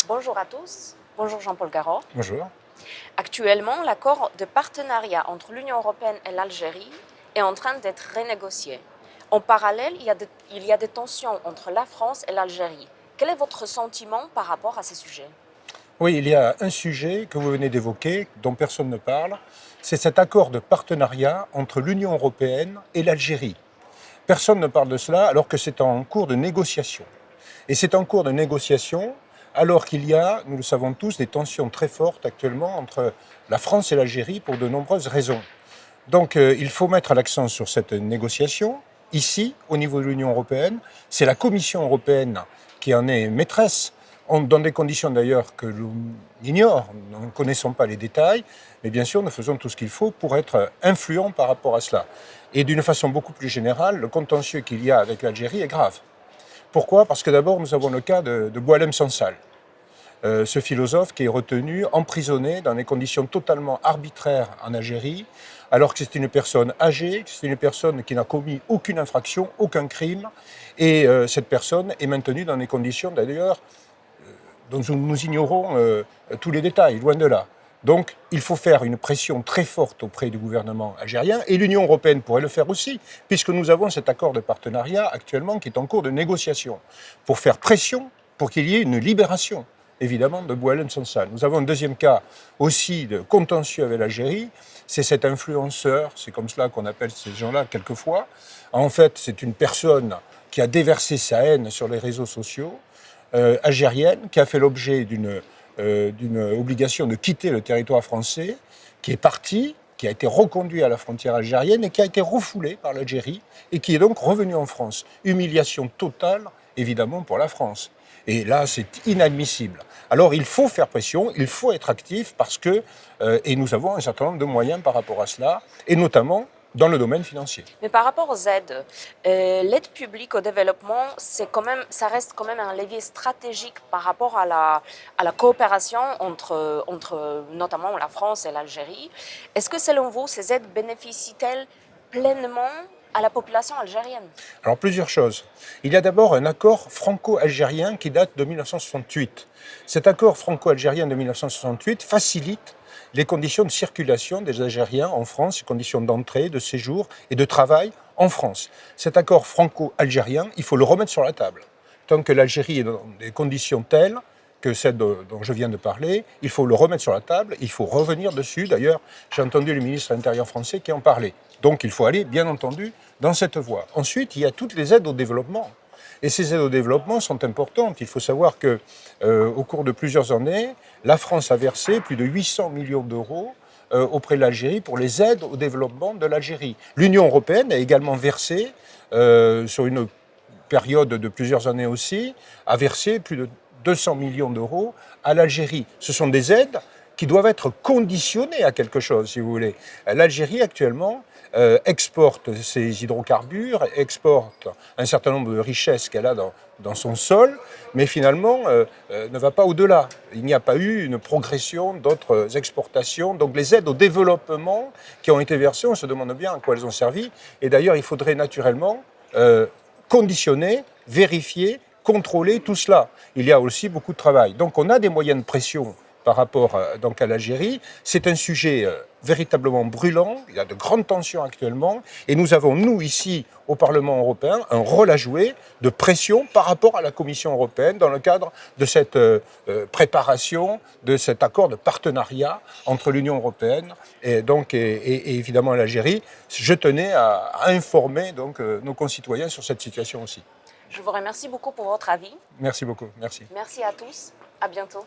Bonjour à tous, bonjour Jean-Paul Garot. Bonjour. Actuellement, l'accord de partenariat entre l'Union européenne et l'Algérie est en train d'être renégocié. En parallèle, il y a des tensions entre la France et l'Algérie. Quel est votre sentiment par rapport à ces sujets? Oui, il y a un sujet que vous venez d'évoquer, dont personne ne parle, c'est cet accord de partenariat entre l'Union européenne et l'Algérie. Personne ne parle de cela alors que c'est en cours de négociation. Et c'est en cours de négociation alors qu'il y a, nous le savons tous, des tensions très fortes actuellement entre la France et l'Algérie pour de nombreuses raisons. Donc il faut mettre l'accent sur cette négociation. Ici, au niveau de l'Union européenne, c'est la Commission européenne qui en est maîtresse, dans des conditions d'ailleurs que l'on ignore, nous ne connaissons pas les détails, mais bien sûr nous faisons tout ce qu'il faut pour être influents par rapport à cela. Et d'une façon beaucoup plus générale, le contentieux qu'il y a avec l'Algérie est grave. Pourquoi? Parce que d'abord nous avons le cas de Boualem Sansal. Ce philosophe qui est retenu, emprisonné dans des conditions totalement arbitraires en Algérie, alors que c'est une personne âgée, que c'est une personne qui n'a commis aucune infraction, aucun crime, et cette personne est maintenue dans des conditions d'ailleurs dont nous ignorons tous les détails, loin de là. Donc il faut faire une pression très forte auprès du gouvernement algérien, et l'Union européenne pourrait le faire aussi, puisque nous avons cet accord de partenariat actuellement qui est en cours de négociation, pour faire pression pour qu'il y ait une libération évidemment de Boualem Sansal. Nous avons un deuxième cas aussi de contentieux avec l'Algérie, c'est cet influenceur, c'est comme cela qu'on appelle ces gens-là quelquefois. En fait, c'est une personne qui a déversé sa haine sur les réseaux sociaux, algérienne, qui a fait l'objet d'une obligation de quitter le territoire français, qui est partie, qui a été reconduit à la frontière algérienne et qui a été refoulé par l'Algérie et qui est donc revenu en France. Humiliation totale, évidemment, pour la France. Et là, c'est inadmissible. Alors, il faut faire pression, il faut être actif parce que, et nous avons un certain nombre de moyens par rapport à cela, et notamment dans le domaine financier. Mais par rapport aux aides, l'aide publique au développement, ça reste quand même un levier stratégique par rapport à la coopération entre notamment la France et l'Algérie. Est-ce que selon vous, ces aides bénéficient-elles pleinement à la population algérienne? Alors plusieurs choses. Il y a d'abord un accord franco-algérien qui date de 1968. Cet accord franco-algérien de 1968 facilite les conditions de circulation des Algériens en France, les conditions d'entrée, de séjour et de travail en France. Cet accord franco-algérien, il faut le remettre sur la table. Tant que l'Algérie est dans des conditions telles que celle dont je viens de parler, il faut le remettre sur la table, il faut revenir dessus. D'ailleurs, j'ai entendu le ministre de l'Intérieur français qui en parlait. Donc il faut aller, bien entendu, dans cette voie. Ensuite, il y a toutes les aides au développement. Et ces aides au développement sont importantes. Il faut savoir que, au cours de plusieurs années, la France a versé plus de 800 millions d'euros auprès de l'Algérie pour les aides au développement de l'Algérie. L'Union européenne a également versé, sur une période de plusieurs années aussi, a versé plus de 200 millions d'euros à l'Algérie. Ce sont des aides qui doivent être conditionnées à quelque chose, si vous voulez. L'Algérie, actuellement, exporte ses hydrocarbures, exporte un certain nombre de richesses qu'elle a dans son sol, mais finalement ne va pas au-delà. Il n'y a pas eu une progression d'autres exportations. Donc les aides au développement qui ont été versées, on se demande bien à quoi elles ont servi. Et d'ailleurs, il faudrait naturellement conditionner, vérifier, contrôler tout cela. Il y a aussi beaucoup de travail. Donc on a des moyens de pression par rapport donc à l'Algérie. C'est un sujet véritablement brûlant, il y a de grandes tensions actuellement, et nous avons, nous, ici, au Parlement européen, un rôle à jouer de pression par rapport à la Commission européenne dans le cadre de cette préparation, de cet accord de partenariat entre l'Union européenne et évidemment l'Algérie. Je tenais à informer donc, nos concitoyens sur cette situation aussi. Je vous remercie beaucoup pour votre avis. Merci beaucoup, merci. Merci à tous, à bientôt.